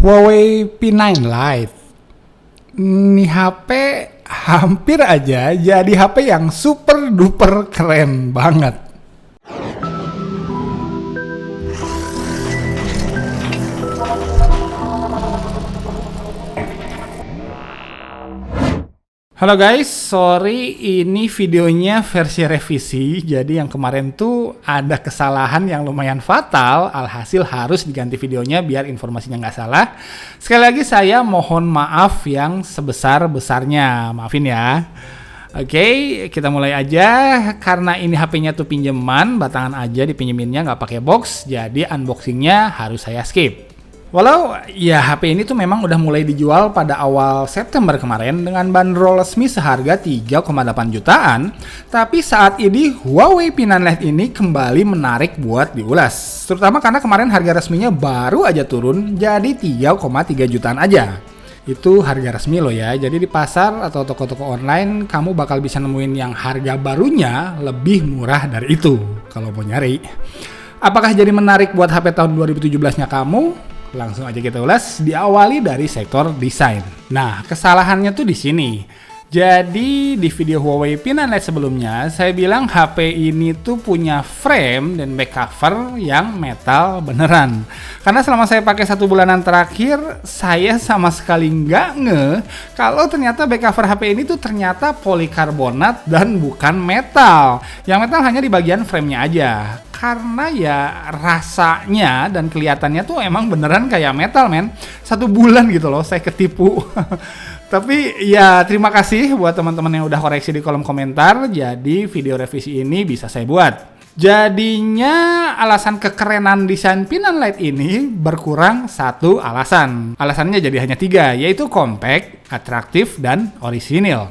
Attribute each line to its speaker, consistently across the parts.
Speaker 1: Huawei P9 Lite. Ini HP hampir aja jadi HP yang super duper keren banget. Halo guys, sorry ini videonya versi revisi. Jadi yang kemarin tuh ada kesalahan yang lumayan fatal. Alhasil harus diganti videonya biar informasinya nggak salah. Sekali lagi saya mohon maaf yang sebesar-besarnya. Maafin ya. Oke, kita mulai aja. Karena ini HP-nya tuh pinjaman, batangan aja dipinjeminnya nggak pakai box. Jadi unboxingnya harus saya skip. Walau ya HP ini tuh memang udah mulai dijual pada awal September kemarin dengan bandrol resmi seharga 3,8 jutaan, tapi saat ini Huawei P9 Lite ini kembali menarik buat diulas. Terutama karena kemarin harga resminya baru aja turun jadi 3,3 jutaan aja. Itu harga resmi loh ya, jadi di pasar atau toko-toko online kamu bakal bisa nemuin yang harga barunya lebih murah dari itu kalau mau nyari. Apakah jadi menarik buat HP tahun 2017-nya kamu? Langsung aja kita ulas, diawali dari sektor desain. Nah, kesalahannya tuh di sini. Jadi di video Huawei P9 Lite sebelumnya, saya bilang HP ini tuh punya frame dan back cover yang metal beneran. Karena selama saya pakai 1 bulanan terakhir, saya sama sekali nggak ngeh kalau ternyata back cover HP ini tuh ternyata polikarbonat dan bukan metal. Yang metal hanya di bagian framenya aja. Karena ya rasanya dan kelihatannya tuh emang beneran kayak metal men. 1 bulan gitu loh saya ketipu. Tapi ya terima kasih buat teman-teman yang udah koreksi di kolom komentar. Jadi video revisi ini bisa saya buat. Jadinya alasan kekerenan desain P9 Lite ini berkurang 1 alasan. Alasannya jadi hanya 3, yaitu compact, atraktif, dan orisinil.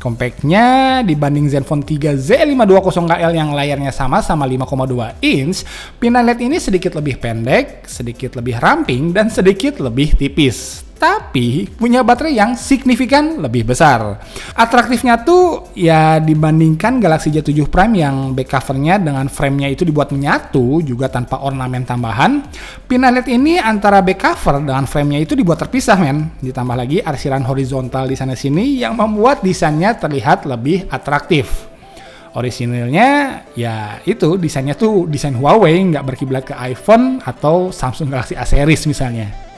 Speaker 1: Compactnya dibanding Zenfone 3 Z520KL yang layarnya sama 5,2 inch, P9 Lite ini sedikit lebih pendek, sedikit lebih ramping, dan sedikit lebih tipis. Tapi punya baterai yang signifikan lebih besar. Atraktifnya tuh ya dibandingkan Galaxy Z7 Prime yang back covernya dengan framenya itu dibuat menyatu juga tanpa ornamen tambahan. P9 Lite ini antara back cover dengan framenya itu dibuat terpisah men. Ditambah lagi arsiran horizontal di sana sini yang membuat desainnya terlihat lebih atraktif. Orisinilnya ya itu desainnya tuh desain Huawei, nggak berkiblat ke iPhone atau Samsung Galaxy A series misalnya.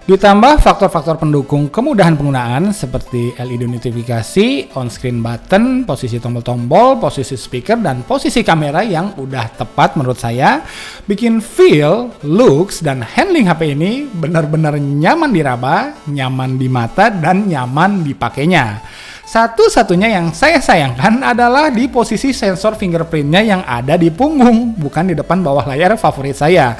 Speaker 1: Ditambah faktor-faktor pendukung kemudahan penggunaan seperti LED notifikasi, on-screen button, posisi tombol-tombol, posisi speaker, dan posisi kamera yang udah tepat menurut saya, bikin feel, looks, dan handling HP ini benar-benar nyaman diraba, nyaman di mata, dan nyaman dipakainya. Satu-satunya yang saya sayangkan adalah di posisi sensor fingerprintnya yang ada di punggung, bukan di depan bawah layar favorit saya.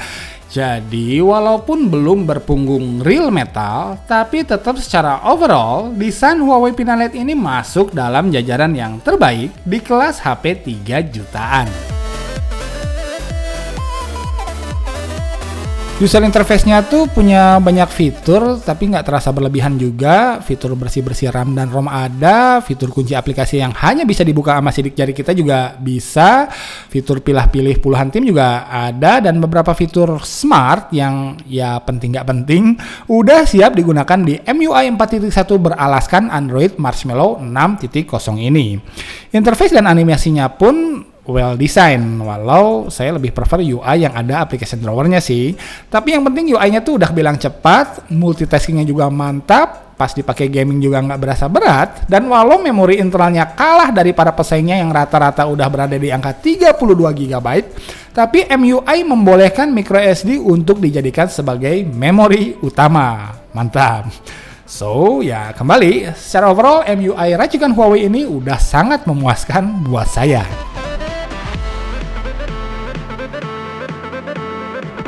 Speaker 1: Jadi walaupun belum berpunggung real metal, tapi tetap secara overall, desain Huawei P9 Lite ini masuk dalam jajaran yang terbaik di kelas HP 3 jutaan. User interface-nya tuh punya banyak fitur, tapi nggak terasa berlebihan juga. Fitur bersih-bersih RAM dan ROM ada, fitur kunci aplikasi yang hanya bisa dibuka sama sidik jari kita juga bisa, fitur pilih-pilih puluhan tim juga ada, dan beberapa fitur smart yang ya penting nggak penting, udah siap digunakan di MIUI 4.1 beralaskan Android Marshmallow 6.0 ini. Interface dan animasinya pun well design, walau saya lebih prefer UI yang ada application drawernya sih. Tapi yang penting UI-nya tuh udah bilang cepat, multitaskingnya juga mantap, pas dipakai gaming juga nggak berasa berat, dan walau memori internalnya kalah dari para pesaingnya yang rata-rata udah berada di angka 32 GB, tapi MIUI membolehkan microSD untuk dijadikan sebagai memori utama. Mantap. So ya kembali, secara overall MIUI racikan Huawei ini udah sangat memuaskan buat saya.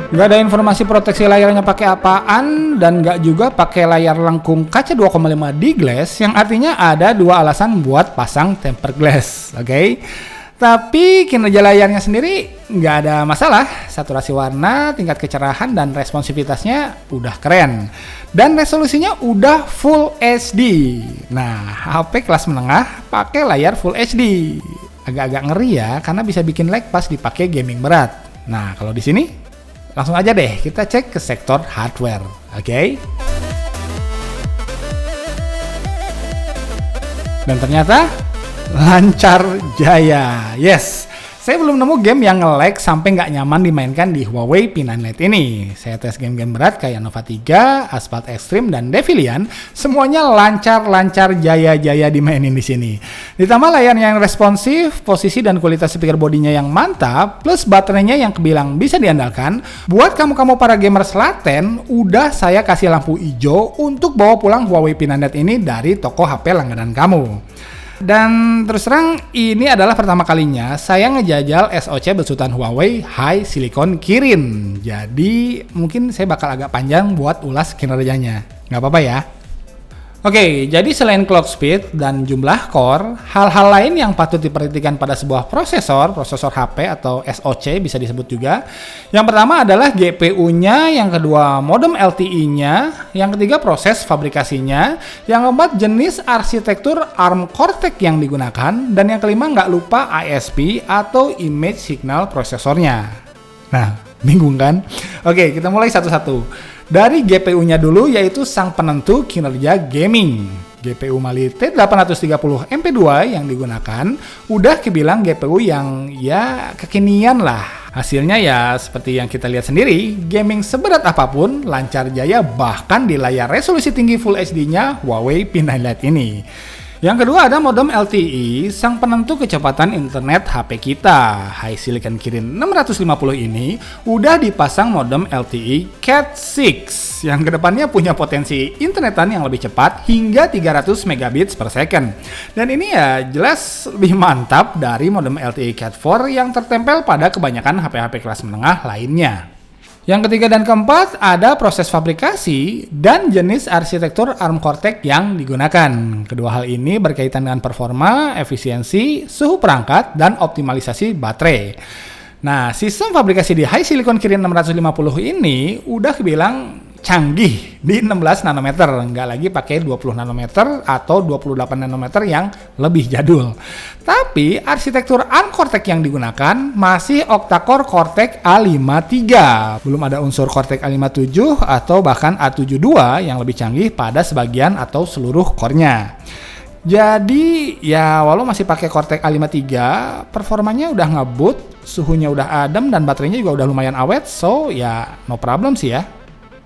Speaker 1: Gak ada informasi proteksi layarnya pakai apaan, dan gak juga pakai layar lengkung kaca 2,5D glass, yang artinya ada 2 alasan buat pasang tempered glass, oke? Tapi kinerja layarnya sendiri nggak ada masalah. Saturasi warna, tingkat kecerahan, dan responsivitasnya udah keren. Dan resolusinya udah Full HD. Nah, HP kelas menengah pakai layar Full HD. Agak-agak ngeri ya, karena bisa bikin lag pas dipakai gaming berat. Nah, kalau di sini langsung aja deh kita cek ke sektor hardware, oke? Dan ternyata lancar jaya. Yes, saya belum nemu game yang nge-lag sampai nggak nyaman dimainkan di Huawei P9 Lite ini. Saya tes game-game berat kayak Nova 3, Asphalt Extreme, dan Devilian. Semuanya lancar-lancar jaya-jaya dimainin di sini. Ditambah layarnya yang responsif, posisi dan kualitas speaker bodinya yang mantap, plus baterainya yang kebilang bisa diandalkan. Buat kamu-kamu para gamer selaten, udah saya kasih lampu hijau untuk bawa pulang Huawei P9 Lite ini dari toko HP langganan kamu. Dan terus terang ini adalah pertama kalinya saya ngejajal SoC besutan Huawei High Silicon Kirin. Jadi mungkin saya bakal agak panjang buat ulas kinerjanya. Nggak apa-apa ya. Oke, jadi selain clock speed dan jumlah core, hal-hal lain yang patut diperhatikan pada sebuah prosesor HP atau SoC bisa disebut juga. Yang pertama adalah GPU-nya, yang kedua modem LTE-nya, yang ketiga proses fabrikasinya, yang keempat jenis arsitektur ARM Cortex yang digunakan, dan yang kelima nggak lupa ISP atau Image Signal Prosesornya. Nah, bingung kan? Oke, kita mulai satu-satu. Dari GPU-nya dulu, yaitu sang penentu kinerja gaming. GPU Mali T830 MP2 yang digunakan udah kebilang GPU yang ya kekinian lah. Hasilnya ya seperti yang kita lihat sendiri, gaming seberat apapun lancar jaya bahkan di layar resolusi tinggi Full HD-nya Huawei P9 Lite ini. Yang kedua ada modem LTE, sang penentu kecepatan internet HP kita. High Silicon Kirin 650 ini udah dipasang modem LTE Cat6 yang kedepannya punya potensi internetan yang lebih cepat hingga 300 megabits per second. Dan ini ya jelas lebih mantap dari modem LTE Cat4 yang tertempel pada kebanyakan HP-HP kelas menengah lainnya. Yang ketiga dan keempat ada proses fabrikasi dan jenis arsitektur ARM Cortex yang digunakan. Kedua hal ini berkaitan dengan performa, efisiensi, suhu perangkat, dan optimalisasi baterai. Nah, sistem fabrikasi di High Silicon Kirin 650 ini udah kebilang canggih di 16 nanometer, nggak lagi pakai 20 nanometer atau 28 nanometer yang lebih jadul. Tapi arsitektur ARM Cortex yang digunakan masih octa-core Cortex A53. Belum ada unsur Cortex A57 atau bahkan A72 yang lebih canggih pada sebagian atau seluruh core-nya. Jadi ya walau masih pakai Cortex A53, performanya udah ngebut, suhunya udah adem dan baterainya juga udah lumayan awet, so ya no problem sih ya.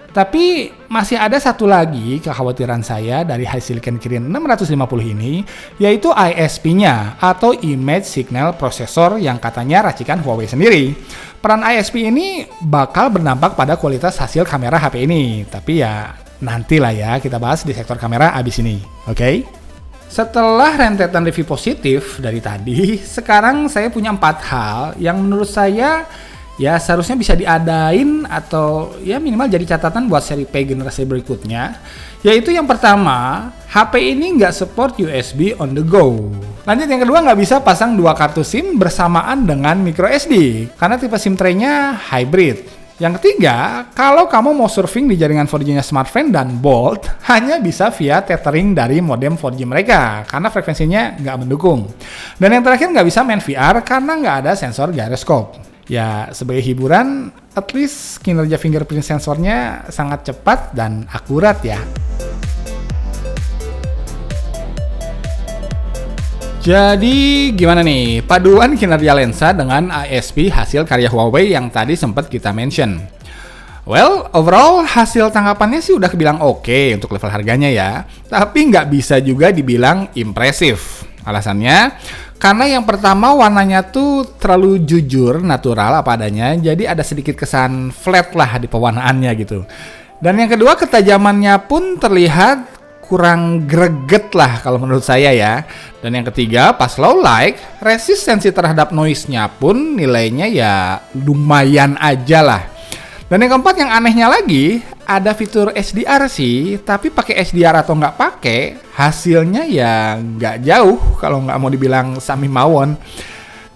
Speaker 1: Tapi masih ada satu lagi kekhawatiran saya dari High Silicon Kirin 650 ini, yaitu ISP-nya atau Image Signal Processor yang katanya racikan Huawei sendiri. Peran ISP ini bakal berdampak pada kualitas hasil kamera HP ini, tapi ya nantilah ya kita bahas di sektor kamera abis ini, oke? Setelah rentetan review positif dari tadi, sekarang saya punya 4 hal yang menurut saya ya seharusnya bisa diadain atau ya minimal jadi catatan buat seri P generasi berikutnya. Yaitu yang pertama, HP ini nggak support USB on the go. Lanjut yang kedua, nggak bisa pasang 2 kartu SIM bersamaan dengan micro SD karena tipe SIM tray-nya hybrid. Yang ketiga, kalau kamu mau surfing di jaringan 4G-nya Smartfren dan Bolt, hanya bisa via tethering dari modem 4G mereka, karena frekuensinya nggak mendukung. Dan yang terakhir, nggak bisa main VR karena nggak ada sensor gyroscope. Ya, sebagai hiburan, at least kinerja fingerprint sensornya sangat cepat dan akurat ya. Jadi gimana nih paduan kinerja lensa dengan ISP hasil karya Huawei yang tadi sempat kita mention? Well, overall hasil tangkapannya sih udah kebilang oke untuk level harganya ya. Tapi nggak bisa juga dibilang impresif. Alasannya, karena yang pertama warnanya tuh terlalu jujur, natural apa adanya. Jadi ada sedikit kesan flat lah di pewarnaannya gitu. Dan yang kedua ketajamannya pun terlihat kurang greget lah kalau menurut saya ya. Dan yang ketiga, pas low light, resistensi terhadap noise-nya pun nilainya ya lumayan aja lah. Dan yang keempat yang anehnya lagi, ada fitur HDR sih, tapi pakai HDR atau nggak pakai, hasilnya ya nggak jauh kalau nggak mau dibilang sami mawon.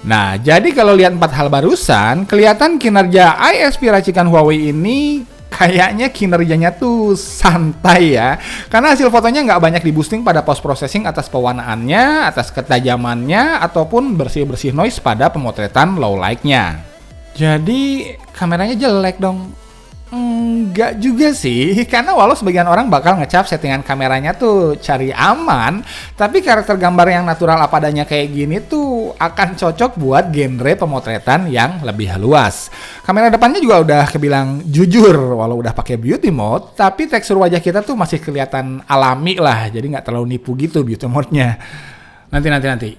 Speaker 1: Nah, jadi kalau lihat 4 hal barusan, kelihatan kinerja ISP racikan Huawei ini kayaknya kinerjanya tuh santai ya. Karena hasil fotonya nggak banyak di boosting pada post processing atas pewarnaannya, atas ketajamannya, ataupun bersih-bersih noise pada pemotretan low light-nya. Jadi kameranya jelek dong. Enggak juga sih, karena walau sebagian orang bakal ngecap settingan kameranya tuh cari aman, tapi karakter gambar yang natural apa adanya kayak gini tuh akan cocok buat genre pemotretan yang lebih luas. Kamera depannya juga udah kebilang jujur, walau udah pakai beauty mode, tapi tekstur wajah kita tuh masih kelihatan alami lah, jadi nggak terlalu nipu gitu beauty mode-nya. Nanti.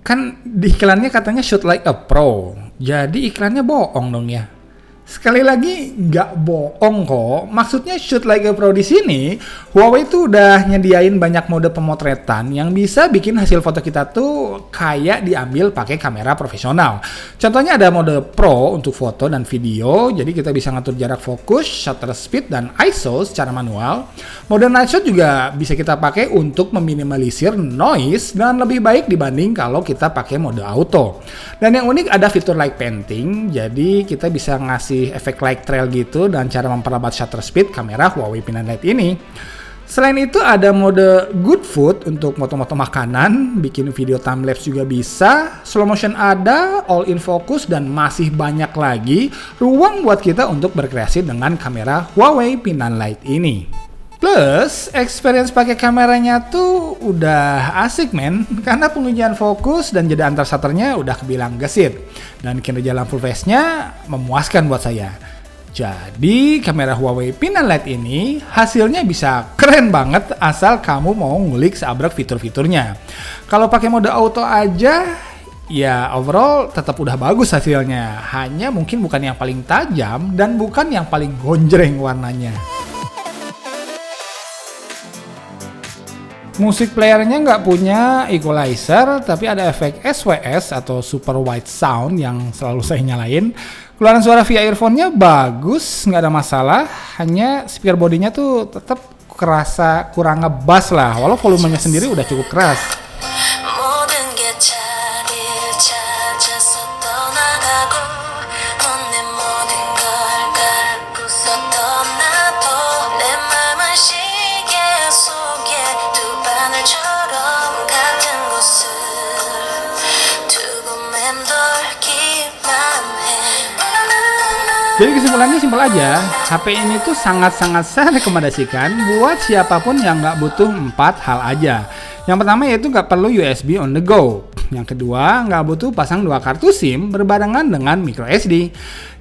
Speaker 1: Kan di iklannya katanya shoot like a pro, jadi iklannya bohong dong ya. Sekali lagi nggak bohong kok. Maksudnya shoot like a pro di sini, Huawei tuh udah nyediain banyak mode pemotretan yang bisa bikin hasil foto kita tuh kayak diambil pakai kamera profesional. Contohnya ada mode pro untuk foto dan video, jadi kita bisa ngatur jarak fokus, shutter speed, dan ISO secara manual. Mode night shot juga bisa kita pakai untuk meminimalisir noise dan lebih baik dibanding kalau kita pakai mode auto. Dan yang unik ada fitur light painting, jadi kita bisa ngasih efek light trail gitu dan cara memperlambat shutter speed kamera Huawei P9 Lite ini. Selain itu ada mode good food untuk moto-moto makanan, bikin video timelapse juga bisa, slow motion ada, all in focus, dan masih banyak lagi ruang buat kita untuk berkreasi dengan kamera Huawei P9 Lite ini. Plus, experience pakai kameranya tuh udah asik men, karena pengujian fokus dan jeda antar shutternya udah kebilang gesit. Dan kinerja lampu flash-nya memuaskan buat saya. Jadi, kamera Huawei P9 Lite ini hasilnya bisa keren banget asal kamu mau ngulik seabrek fitur-fiturnya. Kalau pakai mode auto aja, ya overall tetap udah bagus hasilnya. Hanya mungkin bukan yang paling tajam dan bukan yang paling gonjreng warnanya. Musik playernya nggak punya equalizer, tapi ada efek SWS atau Super Wide Sound yang selalu saya nyalain. Keluaran suara via earphone-nya bagus, nggak ada masalah. Hanya speaker bodinya tuh tetap kerasa kurang ngebass lah, walau volumenya sendiri udah cukup keras. Jadi kesimpulannya simpel aja, HP ini tuh sangat-sangat saya rekomendasikan buat siapapun yang nggak butuh 4 hal aja. Yang pertama yaitu nggak perlu USB on the go. Yang kedua, nggak butuh pasang 2 kartu SIM berbarengan dengan micro SD.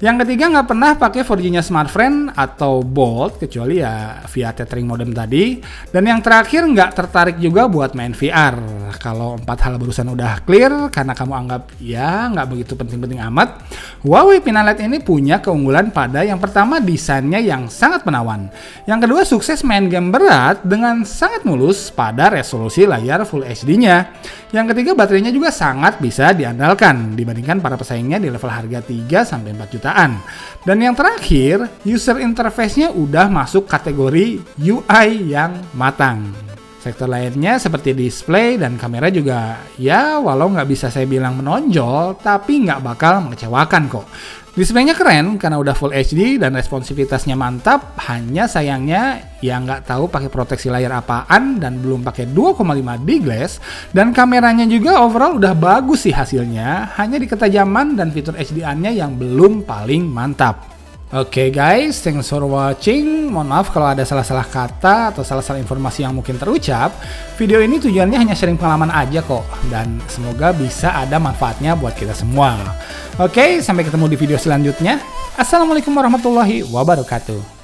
Speaker 1: Yang ketiga, nggak pernah pakai 4G-nya smartphone atau Bolt, kecuali ya via tethering modem tadi. Dan yang terakhir, nggak tertarik juga buat main VR. Kalau 4 hal barusan udah clear, karena kamu anggap ya nggak begitu penting-penting amat, Huawei P9 Lite ini punya keunggulan pada yang pertama desainnya yang sangat menawan. Yang kedua, sukses main game berat dengan sangat mulus pada resolusi layar Full HD-nya. Yang ketiga, baterainya juga sangat bisa diandalkan dibandingkan para pesaingnya di level harga 3-4 jutaan. Dan yang terakhir, user interface-nya udah masuk kategori UI yang matang. Sektor lainnya seperti display dan kamera juga ya walau nggak bisa saya bilang menonjol, tapi nggak bakal mengecewakan kok. Displaynya keren karena udah Full HD dan responsivitasnya mantap, hanya sayangnya ya nggak tahu pakai proteksi layar apaan dan belum pakai 2,5D glass, dan kameranya juga overall udah bagus sih hasilnya, hanya di ketajaman dan fitur HDR-nya yang belum paling mantap. Oke guys, thanks for watching. Mohon maaf kalau ada salah-salah kata atau salah-salah informasi yang mungkin terucap. Video ini tujuannya hanya sharing pengalaman aja kok, dan semoga bisa ada manfaatnya buat kita semua. Oke, sampai ketemu di video selanjutnya. Assalamualaikum warahmatullahi wabarakatuh.